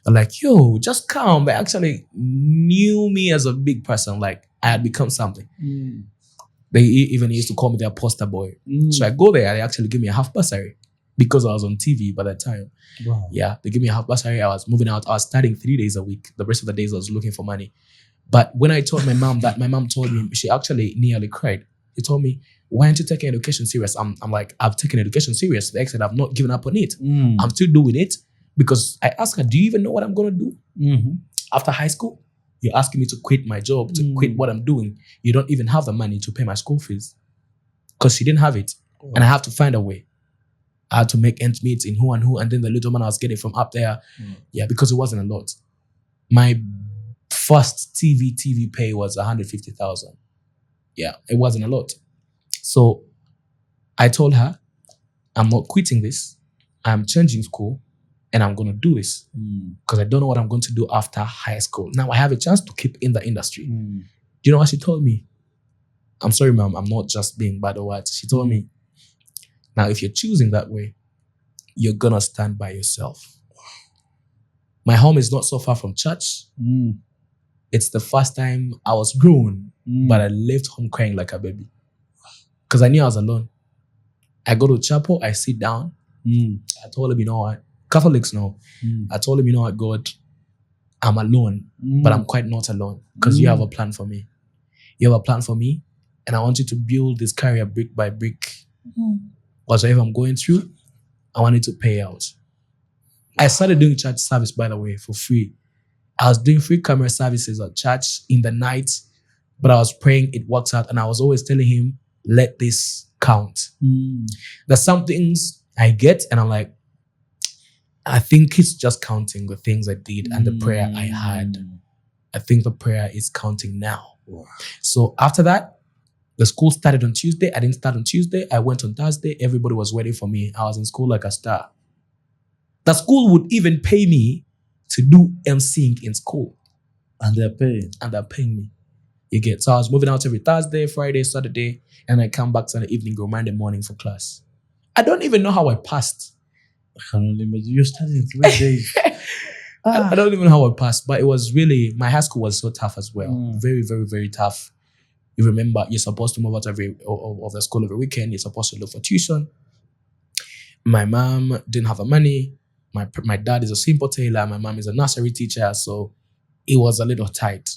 They're like, yo, just come. They actually knew me as a big person. Like I had become something. They even used to call me their poster boy. So I go there. They actually give me a half bursary because I was on TV by that time. Wow. Yeah, they give me a half bursary. I was moving out. I was studying 3 days a week. The rest of the days I was looking for money. But when I told my mom that, my mom told me, she actually nearly cried. She told me, why aren't you taking education serious? I'm like, I've taken education serious. The extent I've not given up on it. I'm still doing it because I asked her, do you even know what I'm going to do? After high school, you're asking me to quit my job, to quit what I'm doing. You don't even have the money to pay my school fees because she didn't have it. And I have to find a way. I had to make ends meet in who and who. And then the little man I was getting from up there. Yeah, because it wasn't a lot. My first TV pay was 150,000. Yeah, it wasn't a lot. So I told her, I'm not quitting this. I'm changing school and I'm going to do this because I don't know what I'm going to do after high school. Now I have a chance to keep in the industry. Do you know what she told me? I'm sorry, ma'am. I'm not just being bad or what. She told me, now if you're choosing that way, you're going to stand by yourself. My home is not so far from church. It's the first time I was grown, but I left home crying like a baby. Because I knew I was alone. I go to chapel, I sit down. I told him, you know what? Catholics know. I told him, you know what, God, I'm alone, but I'm quite not alone. Because you have a plan for me. You have a plan for me, and I want you to build this career brick by brick. Whatever I'm going through, I want it to pay out. I started doing church service, by the way, for free. I was doing free camera services at church in the night, but I was praying, it works out. And I was always telling him, let this count. There's some things I get and I'm like, I think it's just counting the things I did and the prayer I had. I think the prayer is counting now. Wow. So after that, the school started on Tuesday. I didn't start on Tuesday. I went on Thursday. Everybody was waiting for me. I was in school like a star. The school would even pay me to do emceeing in school. And they're paying? And they're paying me. You get. So I was moving out every Thursday, Friday, Saturday, and I come back Sunday evening, go Monday morning for class. I don't even know how I passed. I can only imagine. You're studying 3 days. I don't even know how I passed, but it was really, my high school was so tough as well. Very, very, very tough. You remember, you're supposed to move out of the school every weekend. You're supposed to look for tuition. My mom didn't have the money. My dad is a simple tailor. My mom is a nursery teacher. So it was a little tight.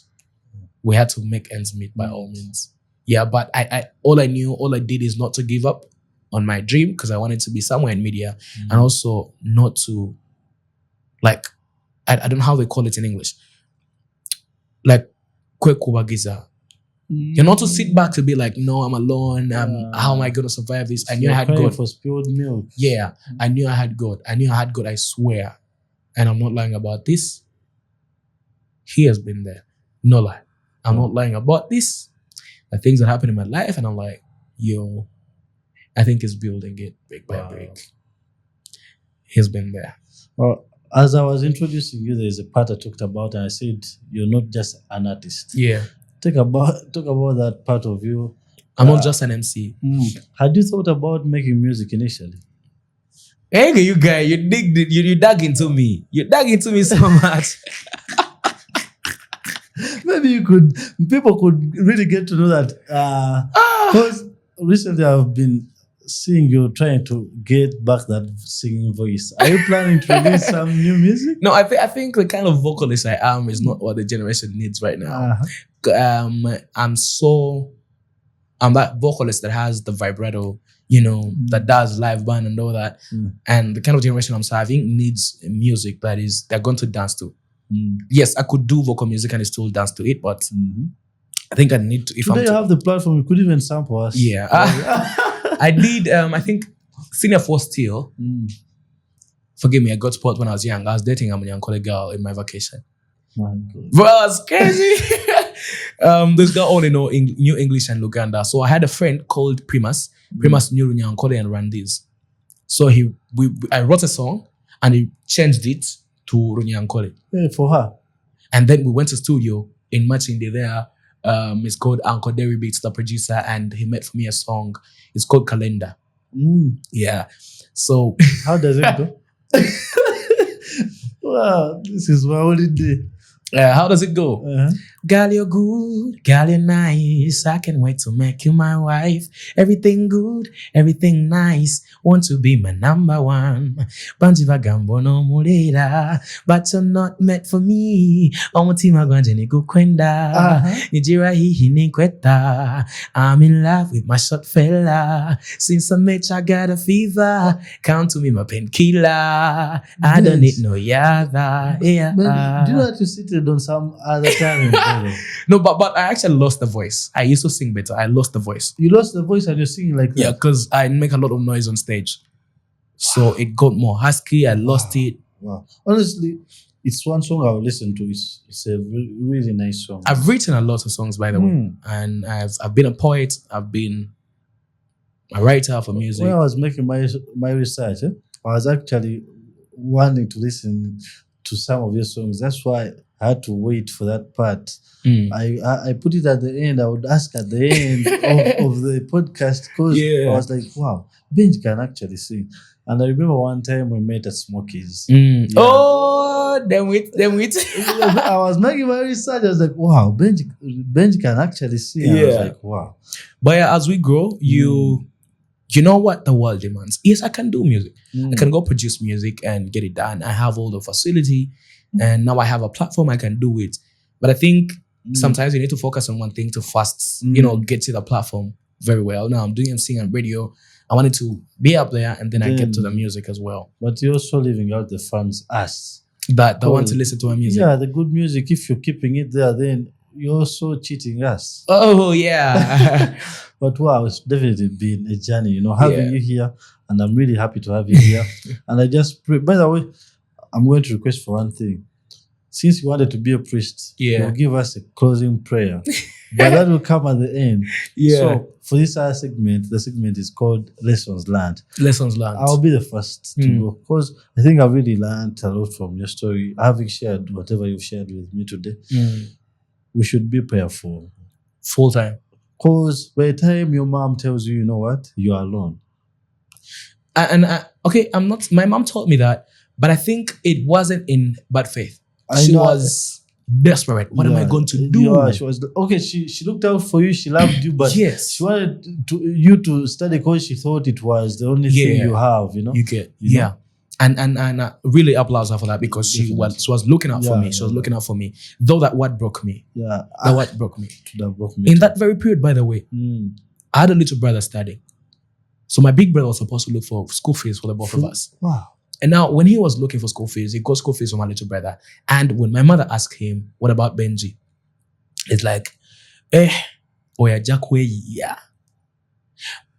We had to make ends meet by all means. Yeah, but all I did is not to give up on my dream because I wanted to be somewhere in media and also not to, like, I don't know how they call it in English. Like, kwekubagiza. You're not to sit back to be like, no, I'm alone. How am I going to survive this? I knew I had God. For spilled milk. Yeah, I knew I had God. I knew I had God, I swear. And I'm not lying about this. He has been there. No lie. I'm not lying about this. The things that happen in my life, and I'm like, yo, I think he's building it brick by brick. He's been there. Well, as I was introducing you, there's a part I talked about, and I said, you're not just an artist. Yeah. Talk about that part of you. I'm not just an MC. Had you thought about making music initially? Hey, you guy, you dug into me. You dug into me so much. Maybe people could really get to know that. Because recently I've been seeing you trying to get back that singing voice. Are you planning to release some new music? No, I think the kind of vocalist I am is not what the generation needs right now. I'm that vocalist that has the vibrato, that does live band and all that. And the kind of generation I'm serving needs music that they're going to dance to. Yes, I could do vocal music and still dance to it, but I think I need to. If today you have the platform, you could even sample us. Yeah, I did. I think senior four still. Forgive me, I got spoiled when I was young. I was dating a young colleague girl in my vacation. My Bro, it's crazy. This girl only know New English and Luganda. So I had a friend called Primus. Primus knew Runyankole and Randis. So I wrote a song and he changed it to Runyankole. Yeah, for her. And then we went to studio in Machinde there. It's called Uncle Derry Beats, the producer, and he made for me a song. It's called Calendar. Yeah. So how does it go? Wow, this is my holiday. How does it go? Girl, you're good. Girl, you're nice. I can't wait to make you my wife. Everything good, everything nice. Want to be my number one. Benjhi vagambo no mulera, but you're not meant for me. Omutima gwanje nigukwenda. Nijira hihi nikweta. I'm in love with my short fella. Since I met you, I got a fever. Count to me my painkiller. I don't need no yada. Yeah. Do you have to sit on some other time? No, but I actually lost the voice. I used to sing better. I lost the voice. You lost the voice and you're singing like that? Yeah, because I make a lot of noise on stage. So it got more husky. I lost it. Wow. Honestly, it's one song I'll listen to. It's a really nice song. I've written a lot of songs, by the way. And I've been a poet. I've been a writer for music. When I was making my research, I was actually wanting to listen to some of your songs. That's why I had to wait for that part. I put it at the end. I would ask at the end of the podcast because I was like, wow, Benjhi can actually sing. And I remember one time we met at Smokies. Oh, then wait. I was making my research. I was like, wow, Benjhi can actually sing. I was like, wow. But as we grow, you know what the world demands. Yes, I can do music. I can go produce music and get it done. I have all the facility and now I have a platform. I can do it. But I think sometimes you need to focus on one thing to first, get to the platform very well. Now I'm doing MCing and radio. I wanted to be up there and then I get to the music as well. But you're also leaving out the fans' ass. That want to listen to our music. Yeah, the good music. If you're keeping it there, then you're also cheating us. Oh, yeah. But wow, it's definitely been a journey, having you here. And I'm really happy to have you here. And I just pray. By the way, I'm going to request for one thing. Since you wanted to be a priest, you'll give us a closing prayer. But that will come at the end. So for this segment, the segment is called Lessons Learned. Lessons Learned. I'll be the first to go because I think I've really learned a lot from your story. Having shared whatever you've shared with me today, we should be prayerful. Full time. Because by the time your mom tells you, you know what, you're alone. Okay, I'm not. My mom told me that, but I think it wasn't in bad faith. She was desperate. What am I going to do? Yeah, she was okay. She looked out for you. She loved you, but she wanted you to study because she thought it was the only thing you have. You get and really applause her for that because she was looking out for me. She was looking out for me. Though that word broke me. Yeah, that word broke me. That broke me. In that very period, by the way, I had a little brother studying. So my big brother was supposed to look for school fees for the both of us. Wow. And now when he was looking for school fees, he got school fees for my little brother. And when my mother asked him, what about Benjhi? It's like, oya jakwe yeah.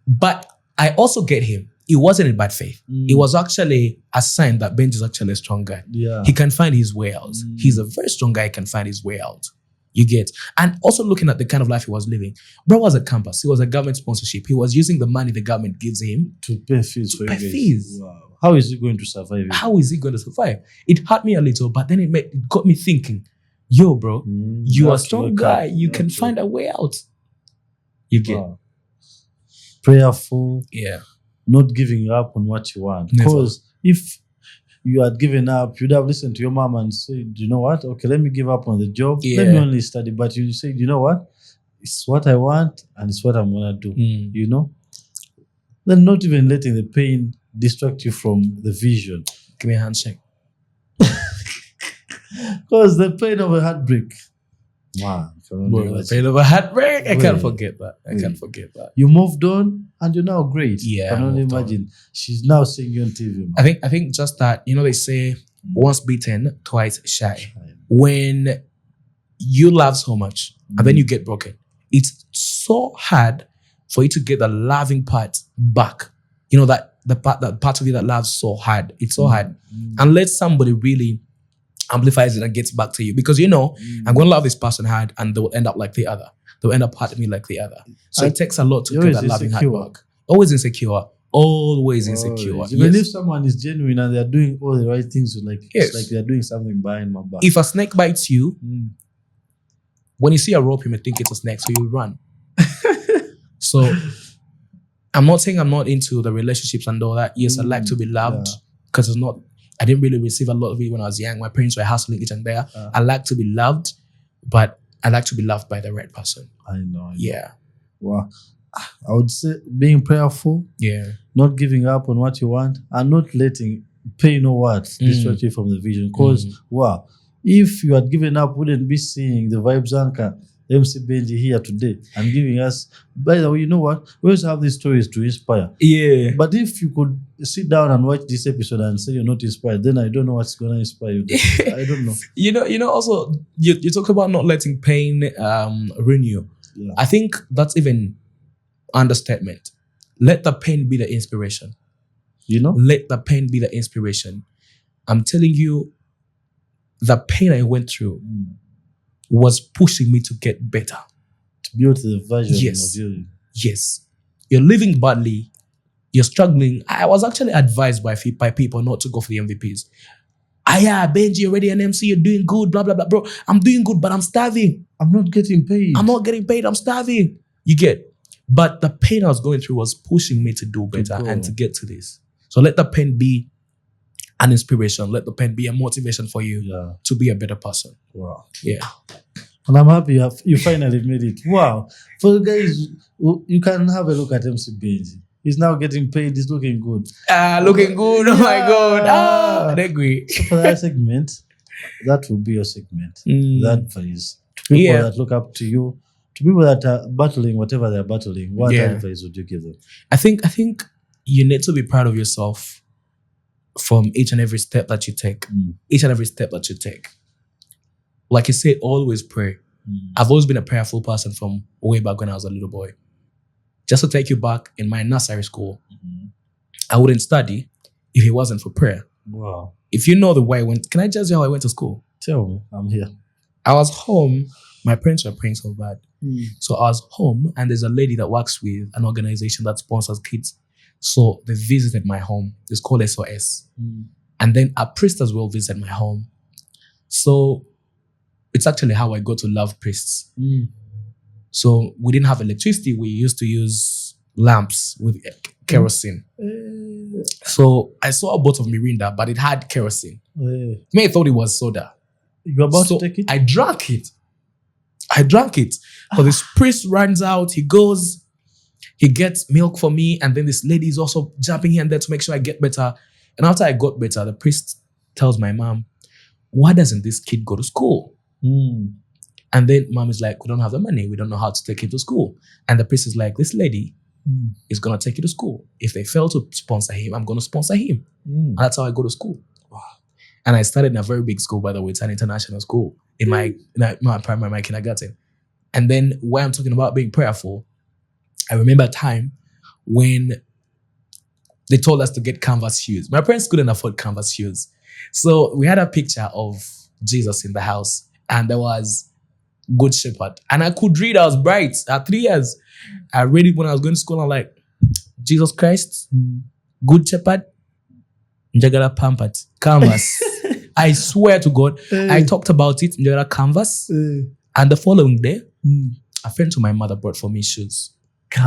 But I also get him. It wasn't in bad faith. It was actually a sign that Benjhi is actually a strong guy. Yeah. He can find his way out. He's a very strong guy. He can find his way out. You get. And also looking at the kind of life he was living. Bro was at campus. He was a government sponsorship. He was using the money the government gives him to pay fees. Wow. How is he going to survive? How is he going to survive? It hurt me a little, but then it got me thinking, yo, bro, you are a strong guy. You can find a way out. You get. Prayerful. Yeah. Not giving up on what you want. Because if you had given up, you'd have listened to your mom and said, you know what? Okay, let me give up on the job. Yeah. Let me only study. But you said, you know what? It's what I want and it's what I'm going to do. Then not even letting the pain distract you from the vision. Give me a handshake. Because the pain of a heartbreak. Wow. The pain of a heartbreak. I can't forget that. You moved on and you're now great. Yeah. I can only imagine. She's now seeing you on TV. I think just that, they say once beaten, twice shy. when you love so much and then you get broken, it's so hard for you to get the loving part back. You know, that part of you that loves so hard. It's so hard. Unless somebody really amplifies it and gets back to you. Because I'm going to love this person hard and they will end up like the other. They'll end up hurting me like the other. So it takes a lot to get that loving heart back. Always insecure. Always insecure. Even if someone is genuine and they're doing all the right things, it's like they're doing something behind my back. If a snake bites you, when you see a rope, you may think it's a snake, so you run. So I'm not saying I'm not into the relationships and all that. Yes, I like to be loved because I didn't really receive a lot of it when I was young. My parents were hustling each and there. I like to be loved, but I like to be loved by the right person. I know. Yeah. Wow. I would say being prayerful, not giving up on what you want, and not letting pain or words distract you from the vision. Because, if you had given up, wouldn't be seeing the Vibes Anchor MC Benjhi here today and giving us. By the way, you know what? We always have these stories to inspire. Yeah. But if you could sit down and watch this episode and say you're not inspired, then I don't know what's going to inspire you. I don't know. Also, you talk about not letting pain ruin you. Yeah. I think that's even understatement. Let the pain be the inspiration. Let the pain be the inspiration. I'm telling you, the pain I went through was pushing me to get better. To build the version of you. Yes. You're living badly. You're struggling. I was actually advised by people not to go for the MVPs. Benji, you're already an MC. You're doing good, blah, blah, blah. Bro, I'm doing good, but I'm starving. I'm not getting paid. I'm starving. You get. But the pain I was going through was pushing me to do better and to get to this. So let the pain be an inspiration. Let the pain be a motivation for you to be a better person. Wow. Yeah. And I'm happy you finally made it. Wow. For the guys, you can have a look at MC Benjhi. He's now getting paid. He's looking good. Looking good. Oh my God. I agree. So for that segment, that will be your segment. That advice. People that look up to you, to people that are battling whatever they're battling, what advice would you give them? I think you need to be proud of yourself from each and every step that you take. Each and every step that you take. Like you said, always pray. I've always been a prayerful person from way back when I was a little boy. Just to take you back, in my nursery school, I wouldn't study if it wasn't for prayer. Wow. If you know the way I went, can I tell you how I went to school? Tell me, I'm here. I was home. My parents were praying so bad. So I was home and there's a lady that works with an organization that sponsors kids. So they visited my home. It's called SOS. And then a priest as well visited my home. So it's actually how I got to love priests. So we didn't have electricity. We used to use lamps with kerosene. So I saw a bottle of Mirinda, but it had kerosene. Me, I thought it was soda. You were about to take it? I drank it. But this priest runs out. He goes, he gets milk for me. And then this lady is also jumping here and there to make sure I get better. And after I got better, the priest tells my mom, why doesn't this kid go to school? And then mom is like, we don't have the money. We don't know how to take him to school. And the priest is like, this lady is going to take you to school. If they fail to sponsor him, I'm going to sponsor him. And that's how I go to school. Wow. And I started in a very big school, by the way. It's an international school in my primary, my kindergarten. And then why I'm talking about being prayerful, I remember a time when they told us to get canvas shoes. My parents couldn't afford canvas shoes. So we had a picture of Jesus in the house and there was Good Shepherd. And I could read, I was bright at 3 years. I read it when I was going to school. I'm like, Jesus Christ, Good Shepherd, Njagala Pampat, canvas. I swear to God, I talked about it, Njagala canvas. And the following day, a friend to my mother brought for me shoes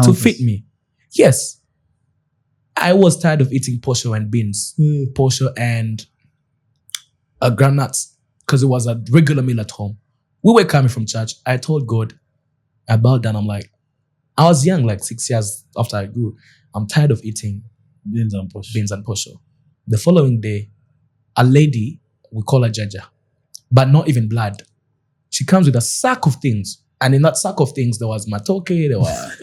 to fit me. Yes. I was tired of eating posho and beans, posho and groundnuts, because it was a regular meal at home. We were coming from church. I told God, I bowed down. I'm like, I was young, like 6 years after I grew. I'm tired of eating beans and posho. The following day, a lady, we call her Jaja, but not even blood. She comes with a sack of things. And in that sack of things, there was matoke, there was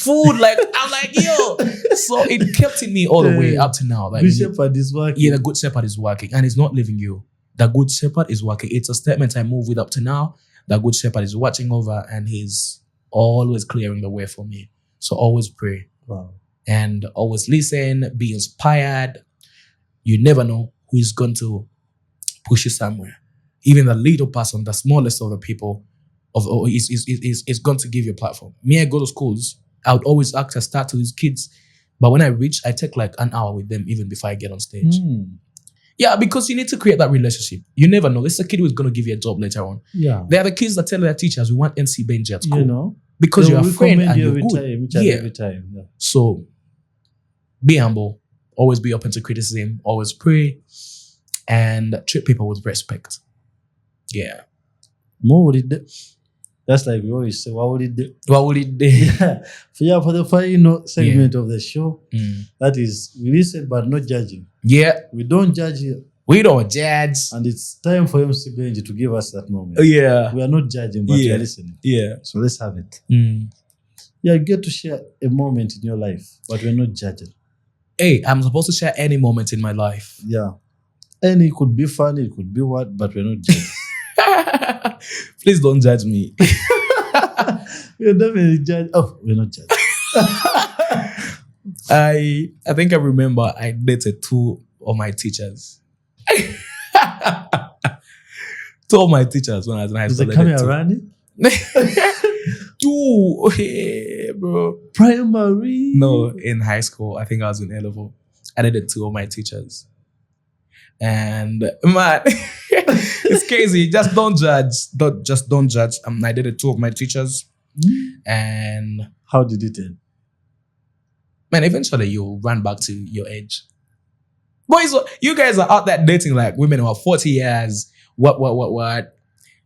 food. Like, I'm like, yo. So it kept in me all the way up to now. Like, Good Shepherd is working. Yeah, the Good Shepherd is working. And it's not leaving you. The Good Shepherd is working. It's a statement I move with up to now. The Good Shepherd is watching over and he's always clearing the way for me. So always pray. Wow. And always listen, be inspired. You never know who is going to push you somewhere. Even the little person, the smallest of the people, is going to give you a platform. Me, I go to schools. I would always ask to start to these kids. But when I reach, I take like an hour with them even before I get on stage. Yeah, because you need to create that relationship. You never know. This is a kid who's going to give you a job later on. Yeah. They are the kids that tell their teachers, we want NC Benjhi at school. You know? Because you're a friend and you're every good. time, every time. Yeah. So, be humble. Always be open to criticism. Always pray. And treat people with respect. Yeah. More would it do? That's like we always say, what would it do? What would it do? For the final segment of the show, that is, we listen but not judging. Yeah. We don't judge here. We don't judge. And it's time for MC Benjhi to give us that moment. Yeah. We are not judging, but we are listening. Yeah. So let's have it. Yeah, you get to share a moment in your life, but we're not judging. Hey, I'm supposed to share any moment in my life. Yeah. And it could be funny, it could be what, but we're not judging. Please don't judge me. We're definitely judging. Oh, we're not judging. I think I remember I dated two of my teachers. Two of my teachers when I was in high school. Is the camera running? Two, hey, bro. Primary? No, in high school. I think I was in A level. I dated two of my teachers. And man, it's crazy. Just don't judge. Don't judge. I dated two of my teachers. And how did it end? Man, eventually you run back to your age. Boys, you guys are out there dating like women who are 40 years. What?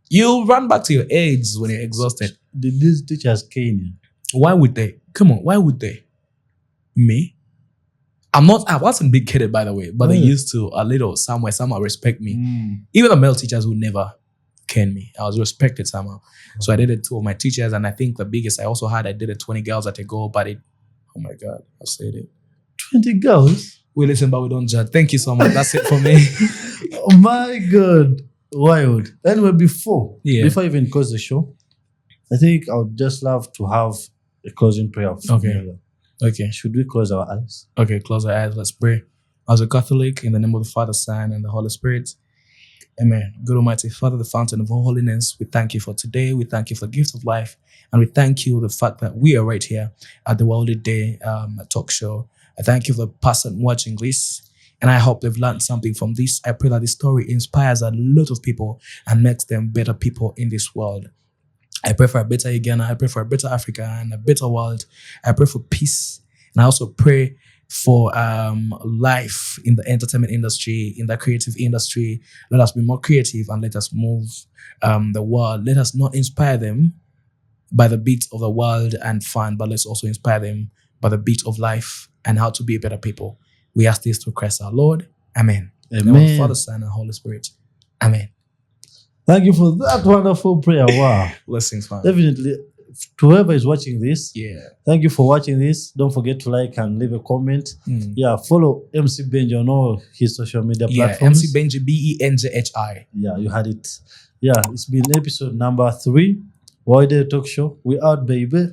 You run back to your age when you're exhausted. Did these teachers cane you? Why would they? Come on, why would they? Me? I wasn't big headed, by the way, but they used to a little somewhere respect me. Even the male teachers would never cane me. I was respected somehow. So I dated two of my teachers, and I think the biggest I dated 20 girls at a go, but oh my God, I said it. 20 girls? We listen, but we don't judge. Thank you so much. That's it for me. Oh my God. Wild. Anyway, before I even close the show, I think I would just love to have a closing prayer. Okay. Should we close our eyes? Okay, close our eyes. Let's pray. As a Catholic, in the name of the Father, Son, and the Holy Spirit. Amen. Good Almighty Father, the fountain of all holiness, we thank you for today. We thank you for the gift of life. And we thank you the fact that we are right here at the Worldly Day talk show. I thank you for the person watching this. And I hope they've learned something from this. I pray that this story inspires a lot of people and makes them better people in this world. I pray for a better Uganda. I pray for a better Africa and a better world. I pray for peace. And I also pray for life in the entertainment industry, in the creative industry. Let us be more creative and let us move the world. Let us not inspire them by the beat of the world and fun, but let's also inspire them by the beat of life and how to be better people. We ask this through Christ our Lord. Amen. Amen. In the name of the Father, Son, and Holy Spirit. Amen. Thank you for that wonderful prayer. Wow. Blessings, man. Definitely. To whoever is watching this, thank you for watching this. Don't forget to like and leave a comment. Follow MC Benjhi on all his social media platforms. MC Benjhi, Benjhi. Yeah, you had it. Yeah, it's been episode number 3. Worldly Day Talk Show. We out, baby.